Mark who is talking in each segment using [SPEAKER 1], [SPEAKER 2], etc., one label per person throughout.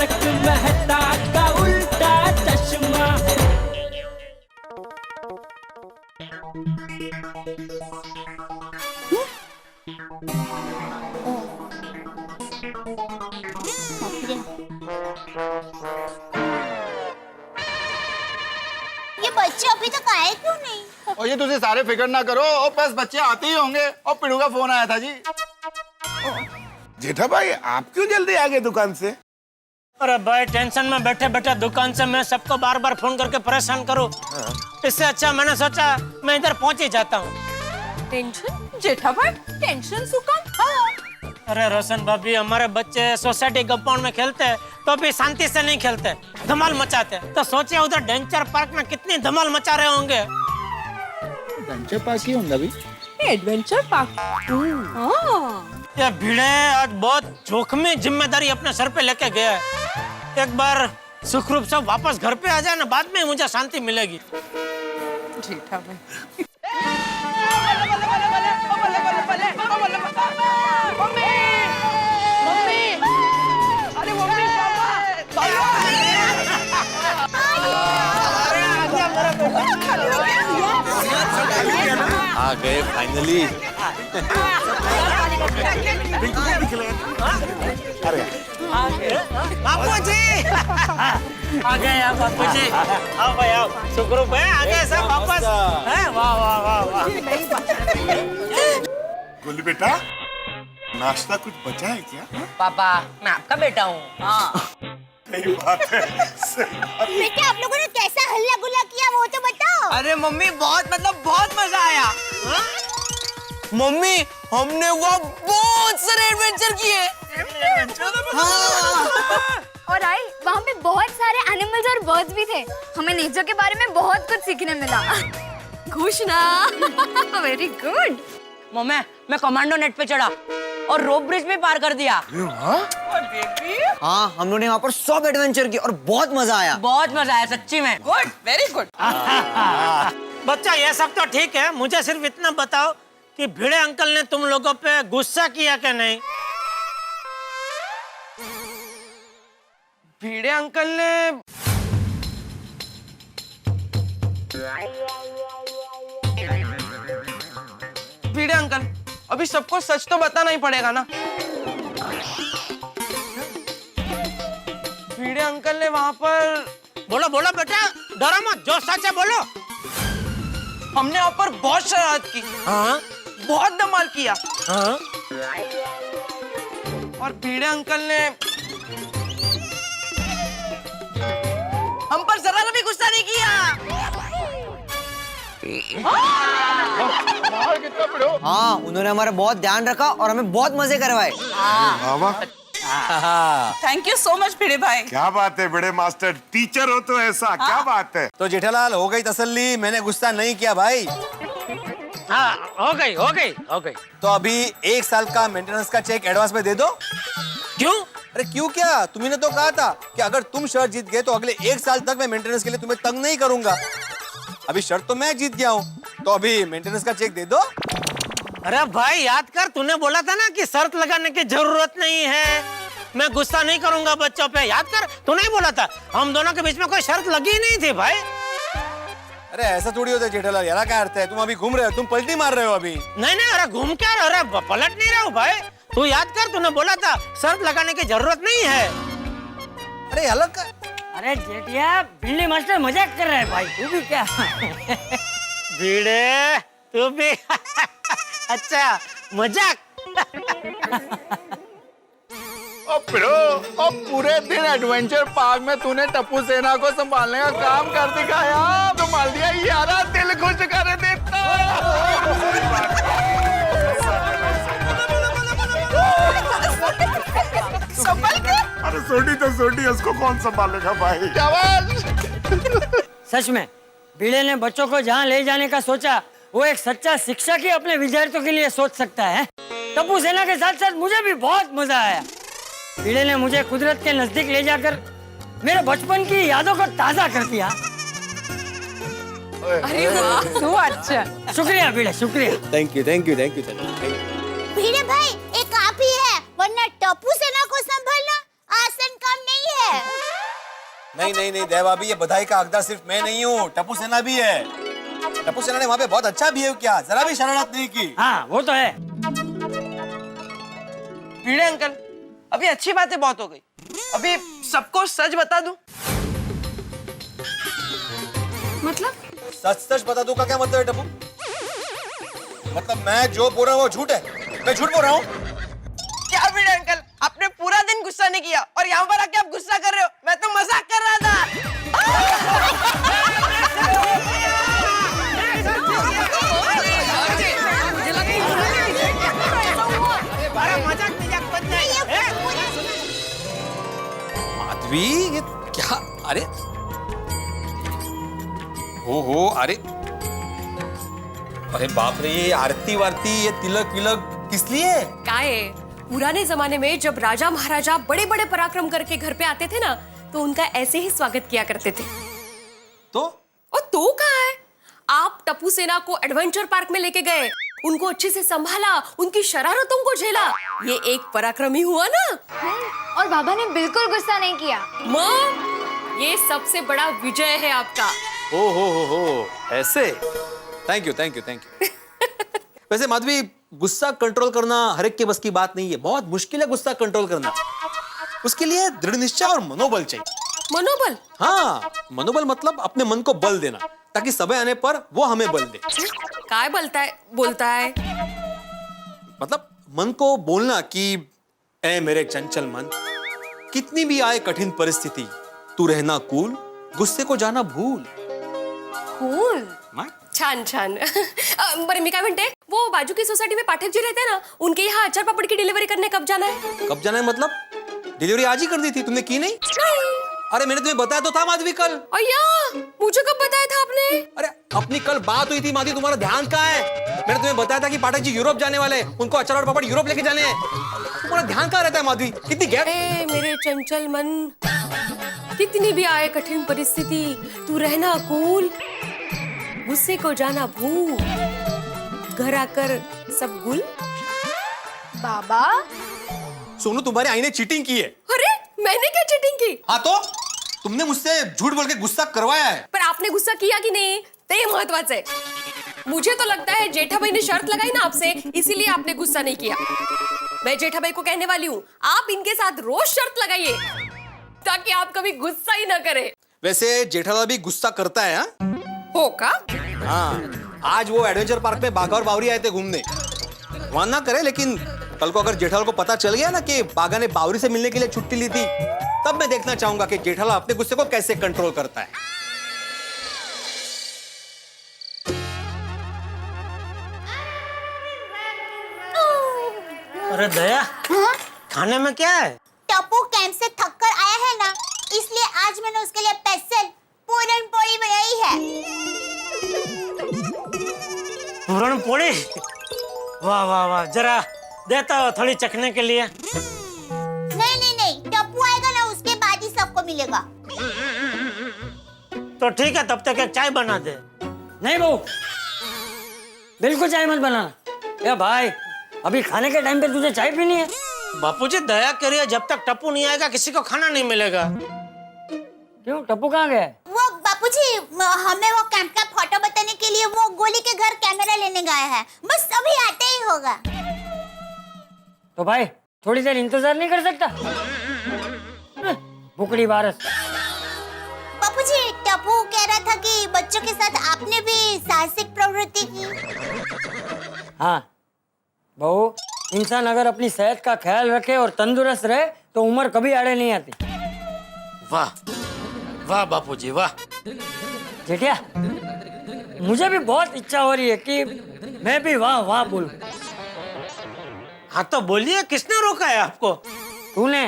[SPEAKER 1] तारक मेहता का उल्टा चश्मा।
[SPEAKER 2] ये बच्चे अभी तक आए क्यों नहीं?
[SPEAKER 3] और ये तुझे सारे फिक्र ना करो, और बस बच्चे आते ही होंगे। और पिड़ू का फोन आया था जी।
[SPEAKER 4] जेठा भाई आप क्यों जल्दी आ गए दुकान से?
[SPEAKER 5] अरे भाई टेंशन में बैठे बैठे दुकान से मैं सबको बार बार फोन करके परेशान करूं, इससे अच्छा मैंने सोचा मैं इधर पहुंच ही जाता हूं।
[SPEAKER 6] टेंशन? जेठा भाई टेंशन सुकम? हाँ।
[SPEAKER 5] अरे रोशन भाभी, हमारे बच्चे सोसाइटी कंपाउंड में खेलते हैं तो भी शांति से नहीं खेलते, धमाल मचाते। तो सोचिए उधर डेंचर पार्क में कितनी धमाल मचा रहे होंगे।
[SPEAKER 3] डेंचर पार्क ही होंगे अभी।
[SPEAKER 6] Adventure park.
[SPEAKER 5] ये भिड़े आज बहुत जोखिमी जिम्मेदारी अपने सर पे लेके गया है। एक बार सुखरूप से वापस घर पे आ जाए ना, बाद में मुझे शांति मिलेगी।
[SPEAKER 6] जेठा भाई।
[SPEAKER 7] आ गए फाइनली।
[SPEAKER 5] बापू जी आ गए आप। बापू जी आओ भाई आओ। सुखरूप है आ गए सब वापस। वाह वाह वाह वाह।
[SPEAKER 4] गोली बेटा नाश्ता कुछ बचा है क्या?
[SPEAKER 8] पापा मैं आपका बेटा हूँ। हाँ
[SPEAKER 4] सही बात है, सही बात है।
[SPEAKER 2] बेटे आप लोगों ने कैसा हल्ला गुल्ला किया वो तो बताओ।
[SPEAKER 8] अरे मम्मी बहुत मजा आया। मम्मी हमने वो बहुत सारे एडवेंचर किए।
[SPEAKER 9] और आई वहाँ पे बहुत सारे एनिमल्स और बर्ड्स भी थे। हमें नेचर के बारे में बहुत कुछ सीखने मिला। खुश ना? Very good.
[SPEAKER 8] मम्मी मैं कमांडो नेट पे चढ़ा और रोप ब्रिज भी पार कर दिया।
[SPEAKER 10] हाँ हम लोगों ने वहाँ पर सब एडवेंचर की और बहुत मजा आया।
[SPEAKER 8] बहुत मजा आया सच्ची में। Good very good.
[SPEAKER 5] बच्चा ये सब तो ठीक है, मुझे सिर्फ इतना बताओ कि भिड़े अंकल ने तुम लोगों पे गुस्सा किया कि नहीं?
[SPEAKER 8] भिड़े अंकल ने भिड़े अंकल अभी सबको सच तो बताना ही पड़ेगा ना। भिड़े अंकल ने वहाँ पर
[SPEAKER 5] बोलो बोलो बेटा, डरो मत, जो सच है बोलो।
[SPEAKER 8] हमने वहाँ पर बहुत शरारत की।
[SPEAKER 5] हाँ
[SPEAKER 8] बहुत धमाल किया।
[SPEAKER 5] हाँ
[SPEAKER 8] और भिड़े अंकल ने हम पर जरा भी गुस्सा नहीं किया।
[SPEAKER 10] हाँ उन्होंने हमारा बहुत ध्यान रखा और हमें बहुत मजे करवाए।
[SPEAKER 6] थैंक यू सो मच भिड़े भाई।
[SPEAKER 4] क्या बात है बड़े मास्टर, टीचर हो तो ऐसा। क्या बात है।
[SPEAKER 7] तो जेठालाल हो गई तसल्ली, मैंने गुस्सा नहीं किया भाई।
[SPEAKER 5] हाँ हो गई हो गई हो गई।
[SPEAKER 7] तो अभी 1 साल का मेंटेनेंस का चेक एडवांस में दे दो।
[SPEAKER 5] क्यों?
[SPEAKER 7] अरे क्यों क्या, तुम्ही तो कहा था कि अगर तुम शर्त जीत गए तो अगले 1 साल तक मैं मेंटेनेंस के लिए तुम्हें तंग नहीं करूंगा। अभी शर्त तो मैं जीत गया हूँ, तो अभी मेंटेनेंस का चेक दे दो।
[SPEAKER 5] अरे भाई याद कर, तूने बोला था ना कि शर्त लगाने की जरूरत नहीं है, मैं गुस्सा नहीं करूंगा बच्चों पे। याद कर, तू नहीं बोला था? हम दोनों के बीच में कोई शर्त लगी ही नहीं थी भाई।
[SPEAKER 7] अरे ऐसा थोड़ी होता है जेठालाल, यार क्या अर्थ है? तुम अभी घूम रहे हो, तुम पलटी मार रहे हो अभी।
[SPEAKER 5] नहीं नहीं, अरे घूम क्या रहा, अरे पलट नहीं रहा हूँ भाई। तू याद कर, तूने बोला था शर्त लगाने की जरूरत नहीं है।
[SPEAKER 7] अरे अलग कर।
[SPEAKER 8] अरे जेठिया भिल्ली मास्टर मजाक कर रहा है भाई, तू भी क्या?
[SPEAKER 5] भिड़े तू भी अच्छा मजाक।
[SPEAKER 3] और पिड़ो, और पूरे दिन एडवेंचर पार्क में तूने टप्पू सेना को संभालने का काम कर दिखाया। संभाल दिया यारा, दिल खुश कर देता।
[SPEAKER 4] अरे सोटी तो सोटी, उसको कौन संभालेगा भाई।
[SPEAKER 8] सच में भिड़े ने बच्चों को जहाँ ले जाने का सोचा, वो एक सच्चा शिक्षक ही अपने विद्यार्थियों के लिए सोच सकता है। टप्पू सेना के साथ साथ मुझे भी बहुत मजा आया। भिड़े ने मुझे कुदरत के नजदीक ले जाकर मेरे बचपन की यादों को ताजा कर दिया।
[SPEAKER 6] अरे वाह तो अच्छा।
[SPEAKER 8] शुक्रिया भिड़े, शुक्रिया।
[SPEAKER 7] Thank you thank you thank you.
[SPEAKER 2] Bhide भाई एक आप ही है, वरना टप्पू सेना को संभालना आसान काम नहीं है।
[SPEAKER 7] नहीं नहीं नहीं दया भाभी, ये बधाई का हकदार सिर्फ मैं नहीं हूँ, टप्पू सेना भी है। टप्पू सेना ने वहाँ पे बहुत अच्छा बिहेव किया, जरा भी शरारत नहीं की।
[SPEAKER 8] हाँ वो तो है।
[SPEAKER 6] भिड़े अंकल, अभी अच्छी बातें बहुत हो गई, अभी सबको सच बता दूं।
[SPEAKER 9] मतलब
[SPEAKER 7] सच सच बता दूं का क्या मतलब है टप्पू? मतलब मैं जो बोल रहा हूँ वो झूठ है? मैं झूठ बोल रहा हूँ?
[SPEAKER 6] क्या भिड़े अंकल, आपने पूरा दिन गुस्सा नहीं किया और यहाँ पर आके आप गुस्सा कर रहे हो? मैं तो मजाक कर रहा था।
[SPEAKER 7] माधवी ये क्या? अरे हो अरे अरे बाप रे, ये आरती वारती, ये तिलक विलक किस लिए?
[SPEAKER 11] काहे पुराने जमाने में जब राजा महाराजा बड़े बड़े पराक्रम करके घर पे आते थे ना, तो उनका ऐसे ही स्वागत किया करते थे।
[SPEAKER 7] तो
[SPEAKER 11] और तो कहा है, आप टप्पू सेना को एडवेंचर पार्क में लेके गए, उनको अच्छे से संभाला, उनकी शरारतों को झेला, ये एक पराक्रम ही हुआ ना।
[SPEAKER 9] और बाबा ने बिल्कुल गुस्सा नहीं किया।
[SPEAKER 11] माँ, ये सबसे बड़ा विजय है आपका।
[SPEAKER 7] हो ऐसे। Thank you thank you thank you. वैसे माधवी, गुस्सा कंट्रोल करना हर एक के बस की बात नहीं है, बहुत मुश्किल है गुस्सा कंट्रोल करना। उसके लिए दृढ़ निश्चय और मनोबल चाहिए।
[SPEAKER 11] मनोबल?
[SPEAKER 7] हाँ, मनोबल मतलब अपने मन को बल देना, ताकि समय आने पर वो हमें बल दे।
[SPEAKER 11] काय बोलता है?
[SPEAKER 7] मतलब मन को बोलना कि ऐ मेरे चंचल मन, कितनी भी आए कठिन परिस्थिति, तू रहना कूल, गुस्से को जाना भूल।
[SPEAKER 11] कूल? छान छान। बरं मी काय म्हणते, वो बाजू की सोसाइटी में पाठक जी रहते हैं ना, उनके यहाँ अचार पापड़ की डिलीवरी करने कब जाना है?
[SPEAKER 7] कब जाना है मतलब? डिलीवरी आज ही कर दी थी, तुमने की नहीं? अरे मैंने तुम्हें बताया तो था माधवी कल।
[SPEAKER 11] अय्या, मुझे कब बताया था आपने?
[SPEAKER 7] अरे अपनी कल बात हुई थी माधवी, तुम्हारा ध्यान कहाँ है? मैंने तुम्हें बताया था कि पाठक जी यूरोप जाने वाले हैं, उनको अचार और पापड़ यूरोप लेके जाने हैं। तुम्हारा ध्यान कहाँ रहता है माधवी? कितनी गैप।
[SPEAKER 11] ए मेरे चंचल मन, कितनी भी आए कठिन परिस्थिति, तू रहना कूल, गुस्से को जाना भूल, घर आकर सब गुल।
[SPEAKER 9] बाबा
[SPEAKER 7] सोनू, तुम्हारे आई ने चीटिंग की है।
[SPEAKER 11] अरे मैंने क्या चीटिंग की?
[SPEAKER 7] हाँ तो तुमने मुझसे झूठ बोल के गुस्सा करवाया है।
[SPEAKER 11] पर आपने गुस्सा किया कि नहीं, ते महत्वाचं है। मुझे तो लगता है जेठाबाई ने शर्त लगाई ना आपसे, इसीलिए आपने गुस्सा नहीं किया। मैं जेठाबाई को कहने वाली हूँ, आप इनके साथ रोज शर्त लगाइए, ताकि आप कभी गुस्सा ही ना करें।
[SPEAKER 7] वैसे जेठालाल भी गुस्सा करता है। हाँ
[SPEAKER 11] हो का?
[SPEAKER 7] हाँ, आज वो एडवेंचर पार्क में बाघा और बावरी आए थे घूमने। वहां ना करे, लेकिन कल को अगर जेठालाल को पता चल गया ना कि बाघा ने बावरी से मिलने के लिए छुट्टी ली थी, तब मैं देखना चाहूंगा कि जेठालाल अपने गुस्से को कैसे कंट्रोल करता है।
[SPEAKER 5] अरे दया, खाने में क्या है?
[SPEAKER 2] टप्पू कैंप से थक कर आया है ना, इसलिए आज मैंने उसके लिए स्पेशल पूरन पोली बनाई है।
[SPEAKER 5] पूरण पोड़ी? वाह वाह वाह, जरा देता हो थोड़ी चखने के लिए।
[SPEAKER 2] नहीं, टप्पू आएगा ना, उसके बाद ही सबको मिलेगा।
[SPEAKER 5] तो ठीक है, तब तक एक चाय बना दे।
[SPEAKER 8] नहीं बहू, बिल्कुल चाय मत बनाना। ए भाई, अभी खाने के टाइम पे तुझे चाय पीनी है?
[SPEAKER 5] बापूजी दया करिए, जब तक टप्पू नहीं आएगा किसी को खाना नहीं मिलेगा।
[SPEAKER 8] क्यों, टप्पू कहाँ गया है?
[SPEAKER 2] वो बापूजी, हमें वो कैंप का फोटो बताने के लिए वो गोली के घर कैमरा लेने गया है, बस अभी आते ही होगा।
[SPEAKER 8] तो भाई थोड़ी देर इंतजार नहीं कर सकता? भुकड़ी बारस।
[SPEAKER 2] बापूजी, टप्पू कह रहा था कि बच्चों के साथ आपने भी साहसिक प्रवृत्ति की।
[SPEAKER 8] हाँ बहू, इंसान अगर अपनी सेहत का ख्याल रखे और तंदुरुस्त रहे तो उम्र कभी आड़े नहीं आती।
[SPEAKER 5] वाह वाह बापूजी वाह।
[SPEAKER 8] जेठिया, मुझे भी बहुत इच्छा हो रही है कि मैं भी वाह वाह बोलूं।
[SPEAKER 5] हाँ तो बोलिए, किसने रोका है आपको?
[SPEAKER 8] तूने।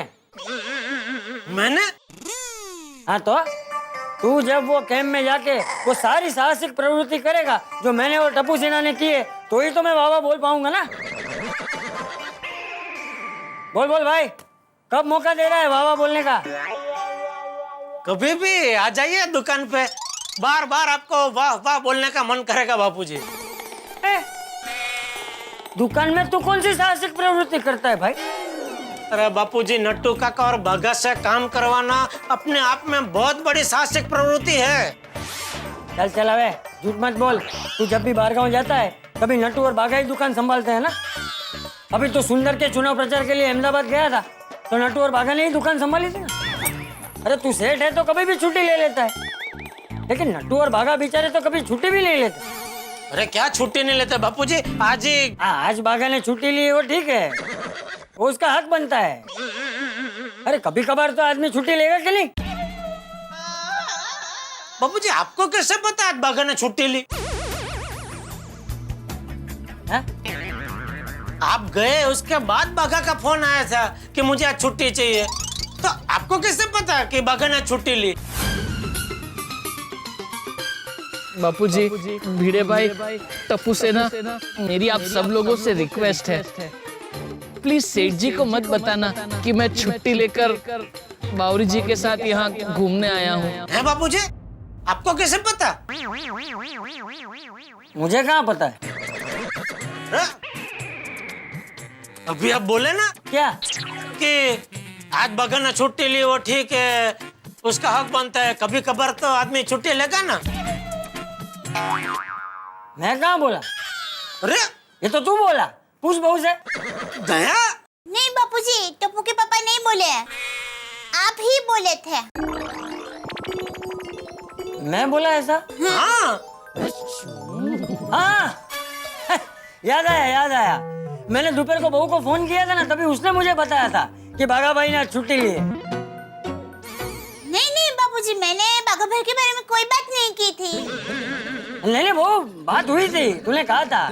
[SPEAKER 5] मैंने?
[SPEAKER 8] हाँ तो तू जब वो कैंप में जाके वो सारी साहसिक प्रवृत्ति करेगा जो मैंने और टप्पू सेना ने की है, तो ही तो मैं वाह वाह बोल पाऊंगा ना। बोल बोल भाई, कब मौका दे रहा है वाह वाह बोलने का?
[SPEAKER 5] कभी भी आ जाइए दुकान पे, बार बार आपको वाह वाह बोलने का मन करेगा बापूजी।
[SPEAKER 8] दुकान में तू कौन सी साहसिक प्रवृत्ति करता है भाई?
[SPEAKER 5] अरे बापूजी, नट्टू काका और भगत से काम करवाना अपने आप में बहुत बड़ी साहसिक प्रवृत्ति है।
[SPEAKER 8] चल चल अबे, झूठ मत बोल। तू जब भी बाहर गाँव जाता है कभी नट्टू और बागा ही दुकान संभालते हैं ना। अभी तो सुंदर के चुनाव प्रचार के लिए अहमदाबाद गया था तो नट्टू और बागा ने ही दुकान संभाली थी ना। अरे तू सेठ है तो कभी भी छुट्टी ले लेता है, लेकिन नट्टू और बागा बेचारे तो कभी छुट्टी भी नहीं लेते।
[SPEAKER 5] अरे क्या छुट्टी नहीं लेते बापूजी?
[SPEAKER 8] आज बागा ने छुट्टी ली, वो ठीक है, वो उसका हक बनता है। अरे कभी कभार तो आदमी छुट्टी लेगा कि नहीं?
[SPEAKER 5] बापूजी, आपको कैसे पता आज बागा ने छुट्टी ली?
[SPEAKER 8] है?
[SPEAKER 5] आप गए उसके बाद बागा का फोन आया था कि मुझे आज छुट्टी चाहिए, तो आपको कैसे पता कि बागा ने छुट्टी ली?
[SPEAKER 1] बापूजी, भिड़े भाई, टप्पू सेना, मेरी आप सब लोगों से रिक्वेस्ट है, प्लीज सेठ जी को मत बताना कि मैं छुट्टी लेकर बावरी जी के साथ यहाँ घूमने आया हूँ।
[SPEAKER 5] है बापूजी, आपको कैसे पता?
[SPEAKER 8] मुझे कहाँ पता है?
[SPEAKER 5] अभी आप बोले ना
[SPEAKER 8] क्या
[SPEAKER 5] कि आज बागा ने छुट्टी ली, वो ठीक है, उसका हक बनता है। कभी कभार तो आदमी छुट्टी लेगा ना।
[SPEAKER 8] मैं कहाँ बोला?
[SPEAKER 5] अरे
[SPEAKER 8] ये तो तू बोला, पूछ बहू से।
[SPEAKER 5] दया,
[SPEAKER 2] नहीं बापूजी, टप्पू के पापा नहीं बोले, आप ही बोले थे।
[SPEAKER 8] मैं बोला ऐसा?
[SPEAKER 5] हाँ
[SPEAKER 8] हाँ याद आया। मैंने दोपहर को बहू को फोन किया था ना, तभी उसने मुझे बताया था कि बागा भाई ने आज छुट्टी ली है।
[SPEAKER 2] नहीं बापूजी, मैंने बागा भाई के बारे में कोई बात नहीं की थी।
[SPEAKER 8] नहीं वो बात हुई थी, तूने कहा था,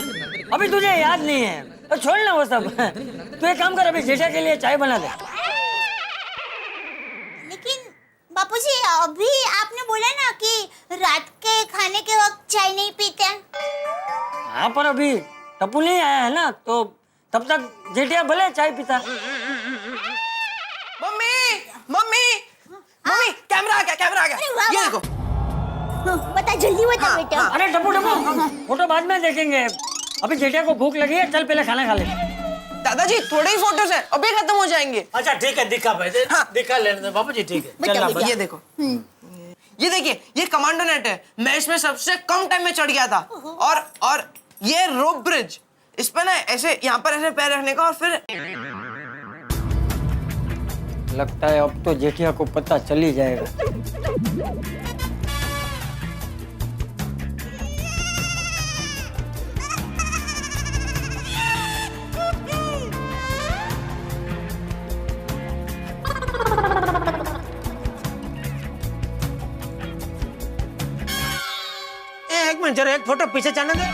[SPEAKER 8] अभी तुझे याद नहीं है तो छोड़ ना वो सब। तू एक काम कर, अभी जेठा के लिए चाय बना दे।
[SPEAKER 2] लेकिन बापूजी, अभी आपने बोला ना कि रात के खाने के वक्त चाय नहीं पीते।
[SPEAKER 8] हाँ, पर अभी टप्पू नहीं आया है ना, तो तब तक जेठिया भले चाय पीता।
[SPEAKER 6] मम्मी, कैमरा आ गया। ये देखो।
[SPEAKER 2] बता, जल्दी बता बेटा।
[SPEAKER 8] अरे टप्पू फोटो बाद में देखेंगे, अभी जेठिया को भूख लगी है, चल पहले खाना खा ले।
[SPEAKER 6] दादाजी, थोड़े ही फोटोज हैं, अभी खत्म हो जाएंगे।
[SPEAKER 5] अच्छा ठीक है, दिखा भाई, दिखा लेने दो बापूजी, ठीक है। चल
[SPEAKER 6] ये देखो, ये देखिए, ये कमांडो नेट है। मैं इसमें सबसे कम टाइम में चढ़ गया था। और ये रोप ब्रिज, इस पे ना ऐसे यहाँ पर ऐसे पैर रखने का, और फिर
[SPEAKER 8] लगता है अब तो जेठिया को पता चल ही जाएगा।
[SPEAKER 5] एक मिनट, जरा एक फोटो पीछे जाने दे।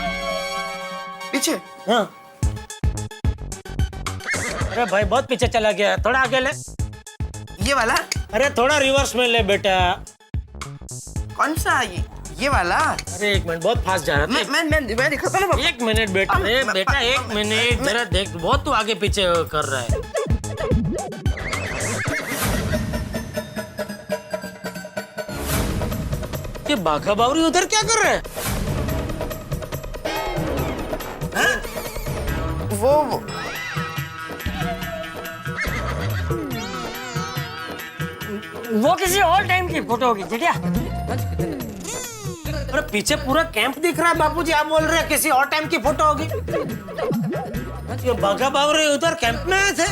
[SPEAKER 6] पीछे?
[SPEAKER 5] हाँ। अरे भाई, बहुत पीछे चला गया, थोड़ा आगे ले।
[SPEAKER 6] ये वाला?
[SPEAKER 5] अरे थोड़ा रिवर्स में ले बेटा।
[SPEAKER 6] कौन सा? ये वाला?
[SPEAKER 5] अरे एक मिनट, बहुत फास्ट जा रहा है।
[SPEAKER 6] मैं दिखाता ना।
[SPEAKER 5] एक मिनट बेटा, बेटा एक मिनट, जरा देख, बहुत तू आगे पीछे कर रहा है। ये बाघा बावरी उधर क्या कर रहे हैं?
[SPEAKER 8] वो किसी और टाइम की फोटो होगी जेठिया।
[SPEAKER 5] अरे पीछे पूरा कैंप दिख रहा है बापूजी, आप बोल रहे हैं किसी और टाइम की फोटो होगी? ये बाघा बावरी उधर कैंप में आए थे।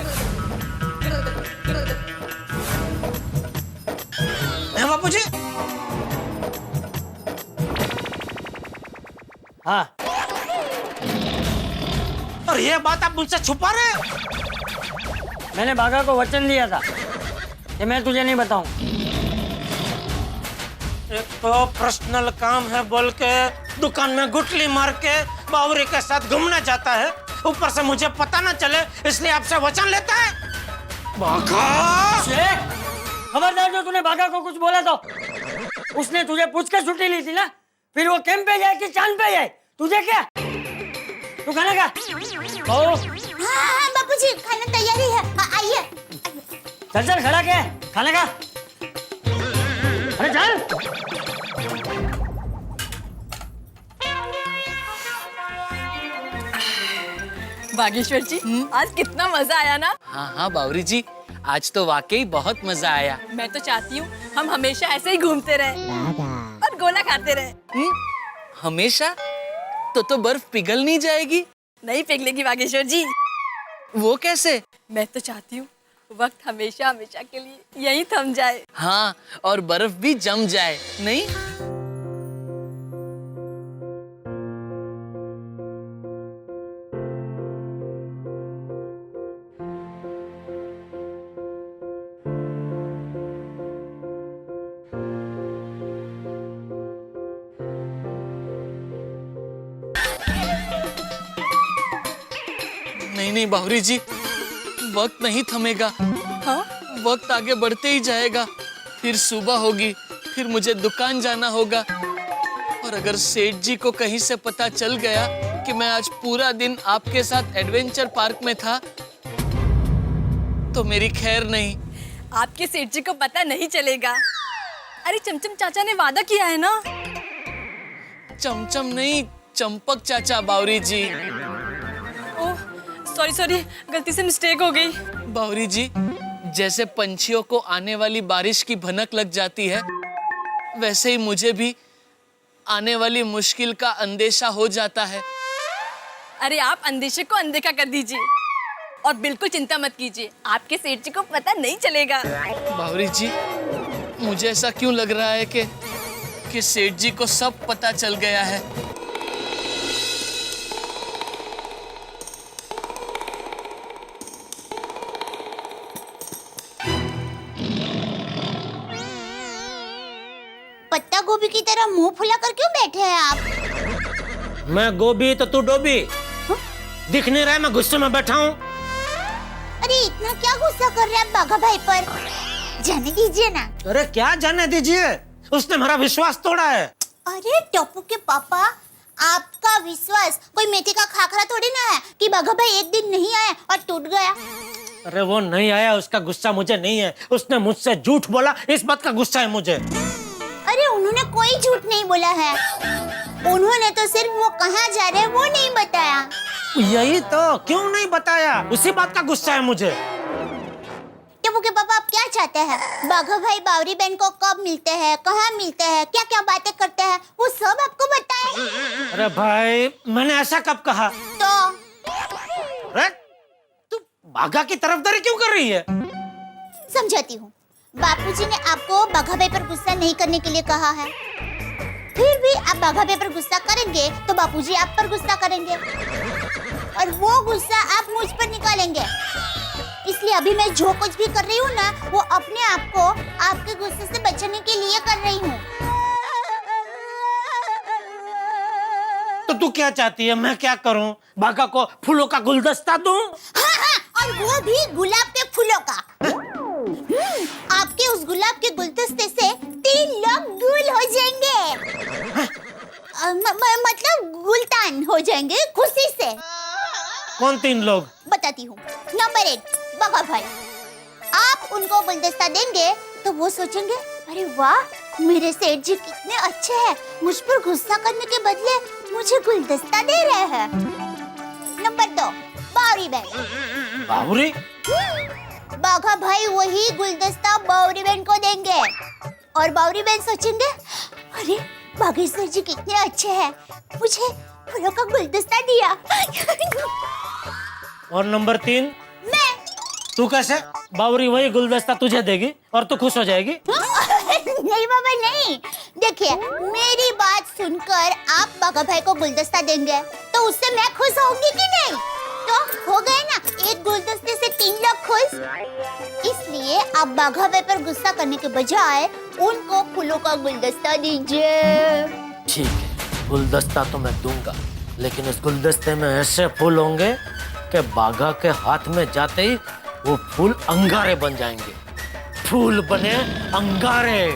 [SPEAKER 5] बापूजी,
[SPEAKER 8] हाँ।
[SPEAKER 5] और ये बात आप मुझसे छुपा रहे हैं?
[SPEAKER 8] मैंने बागा को वचन दिया था कि मैं तुझे नहीं बताऊं।
[SPEAKER 5] एक तो पर्सनल काम है बोल के दुकान में गुटली मार के बावरी के साथ घूमने जाता है, ऊपर से मुझे पता ना चले इसलिए आपसे वचन लेता है। बाघा!
[SPEAKER 8] खबरदार, जो तूने बागा को कुछ बोला तो उसने तुझे पूछ कर छुट्टी ली थी ना, फिर वो कैंप पे जाए कि चांद पे जाए, तुझे क्या? तू खाना खा।
[SPEAKER 2] हाँ बापूजी, खाना तैयारी है, आइए।
[SPEAKER 8] चल खड़ा क्या है, खाना खा। अरे चल।
[SPEAKER 11] बागेश्वर जी आज कितना मजा आया ना।
[SPEAKER 1] हाँ हाँ बावरी जी, आज तो वाकई बहुत मजा आया।
[SPEAKER 11] मैं तो चाहती हूँ हम हमेशा ऐसे ही घूमते रहे और गोला खाते रहे।
[SPEAKER 1] हमेशा? तो बर्फ पिघल नहीं जाएगी?
[SPEAKER 11] नहीं पिघलेगी बागेश्वर जी।
[SPEAKER 1] वो कैसे?
[SPEAKER 11] मैं तो चाहती हूँ वक्त हमेशा हमेशा के लिए यहीं थम जाए।
[SPEAKER 1] हाँ, और बर्फ भी जम जाए, नहीं? नहीं बावरी जी, वक्त नहीं थमेगा।
[SPEAKER 11] हाँ?
[SPEAKER 1] वक्त आगे बढ़ते ही जाएगा। फिर सुबह होगी, फिर मुझे दुकान जाना होगा। और अगर सेठ जी को कहीं से पता चल गया कि मैं आज पूरा दिन आपके साथ एडवेंचर पार्क में था, तो मेरी खैर नहीं।
[SPEAKER 11] आपके सेठ जी को पता नहीं चलेगा। अरे चमचम चाचा ने वादा किया है ना।
[SPEAKER 1] चमचम नहीं, चंपक चाचा बावरी जी।
[SPEAKER 11] ओह सॉरी, गलती से मिस्टेक हो गई।
[SPEAKER 1] बावरी जी, जैसे पंछियों को आने वाली बारिश की भनक लग जाती है, वैसे ही मुझे भी आने वाली मुश्किल का अंदेशा हो जाता है।
[SPEAKER 11] अरे आप अंदेशे को अनदेखा कर दीजिए और बिल्कुल चिंता मत कीजिए, आपके सेठ जी को पता नहीं चलेगा।
[SPEAKER 1] बावरी जी, मुझे ऐसा क्यों लग रहा है कि सेठ जी को सब पता चल गया है।
[SPEAKER 2] पत्ता गोभी की तरह मुंह फुला कर क्यों बैठे हैं आप?
[SPEAKER 5] मैं गोभी तो तू डोबी। दिख नहीं रहा है मैं गुस्से में बैठा हूँ।
[SPEAKER 2] अरे इतना क्या गुस्सा कर रहे हैं आप बाघा भाई पर? जाने दीजिए ना।
[SPEAKER 5] अरे क्या जाने दीजिए, उसने मेरा विश्वास तोड़ा है।
[SPEAKER 2] अरे टप्पू के पापा, आपका विश्वास कोई मेथी का खाखरा थोड़ी ना है कि बाघा भाई एक दिन नहीं आया और टूट गया।
[SPEAKER 5] अरे वो नहीं आया, उसका गुस्सा मुझे नहीं है। उसने मुझसे झूठ बोला, इस बात का गुस्सा है मुझे।
[SPEAKER 2] अरे उन्होंने कोई झूठ नहीं बोला है, उन्होंने तो सिर्फ वो कहाँ जा रहे हैं वो नहीं बताया।
[SPEAKER 5] यही तो, क्यों नहीं बताया, उसी बात का गुस्सा है मुझे।
[SPEAKER 2] टप्पू के पापा, आप क्या चाहते हैं? बाघा भाई बावरी बहन को कब मिलते हैं, कहाँ मिलते हैं, क्या क्या बातें करते हैं, वो सब आपको बताएं।
[SPEAKER 5] अरे भाई, मैंने ऐसा कब कहा?
[SPEAKER 2] तो
[SPEAKER 5] अरे तू बाघा की तरफदारी क्यों कर रही है?
[SPEAKER 2] समझाती हूँ। बापूजी ने आपको बाघा भाई पर गुस्सा नहीं करने के लिए कहा है, फिर भी आप बाघा भाई पर गुस्सा करेंगे तो बापूजी आप पर गुस्सा करेंगे और वो गुस्सा आप मुझ पर निकालेंगे। इसलिए अभी मैं जो कुछ भी कर रही हूँ ना, वो अपने आप को आपके गुस्से से बचाने के लिए कर रही हूँ।
[SPEAKER 5] तो तू क्या चाहती है, मैं क्या करूँ? बाघा को फूलों का गुलदस्ता दूं?
[SPEAKER 2] हाँ, और वो भी गुलाब के फूलों का। आपके उस गुलाब के गुलदस्ते से 3 लोग गुल हो जाएंगे। मतलब गुलतान हो जाएंगे खुशी से।
[SPEAKER 5] कौन 3 लोग?
[SPEAKER 2] बताती हूँ। नंबर 1 बाघा भाई, आप उनको गुलदस्ता देंगे तो वो सोचेंगे, अरे वाह, मेरे सेठ जी कितने अच्छे हैं, मुझ पर गुस्सा करने के बदले मुझे गुलदस्ता दे रहे हैं। नंबर 2 बावरी बहन।
[SPEAKER 5] बावरी?
[SPEAKER 2] बाघा भाई वही गुलदस्ता बावरी बहन को देंगे और बावरी बहन सोचेंगे, अरे बागेश्वर जी कितने अच्छे हैं, मुझे फूलों का गुलदस्ता दिया।
[SPEAKER 5] और नंबर 3
[SPEAKER 2] मैं।
[SPEAKER 5] तू कैसे? बावरी वही गुलदस्ता तुझे देगी और तू खुश हो जाएगी?
[SPEAKER 2] नहीं बाबा नहीं, देखिए मेरी बात सुनकर आप बाघा भाई को गुलदस्ता देंगे तो उससे मैं खुश होंगी कि नहीं? तो हो गए ना, एक गुलदस्ते से 3 लोग खुश। इसलिए आप बाघा भाई पर गुस्सा करने के बजाय उनको फूलों का गुलदस्ता दीजिए।
[SPEAKER 5] ठीक है, गुलदस्ता तो मैं दूंगा, लेकिन इस गुलदस्ते में ऐसे फूल होंगे कि बाघा के हाथ में जाते ही वो फूल अंगारे बन जाएंगे। फूल बने अंगारे।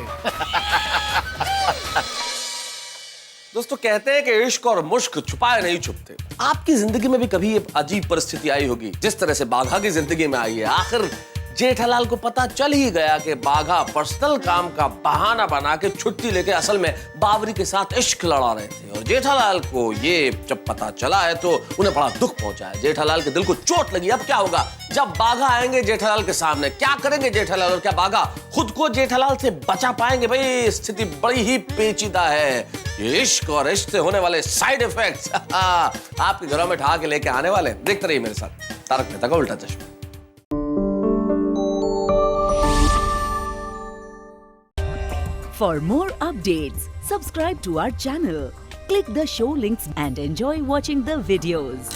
[SPEAKER 12] दोस्तों, कहते हैं कि इश्क और मुश्क छुपाए नहीं छुपते। आपकी जिंदगी में भी कभी ये अजीब परिस्थिति आई होगी जिस तरह से बाघा की जिंदगी में आई है। आखिर जेठालाल को पता चल ही गया कि बाघा पर्सनल काम का बहाना बना के छुट्टी लेके असल में बावरी के साथ इश्क लड़ा रहे थे। और जेठालाल को ये जब पता चला है तो उन्हें बड़ा दुख पहुंचा है। जेठालाल के दिल को चोट लगी। अब क्या होगा जब बाघा आएंगे जेठालाल के सामने? क्या करेंगे जेठालाल? और क्या बाघा खुद को जेठालाल से बचा पाएंगे? भाई स्थिति बड़ी ही पेचीदा है। ये इश्क और इश्क से होने वाले साइड इफेक्ट्स आपके घरों में ठा के लेके आने वाले। देखते रहिए मेरे साथ तारक मेहता का उल्टा चश्मा।
[SPEAKER 13] For more updates, subscribe to our channel, click the show links and enjoy watching the videos.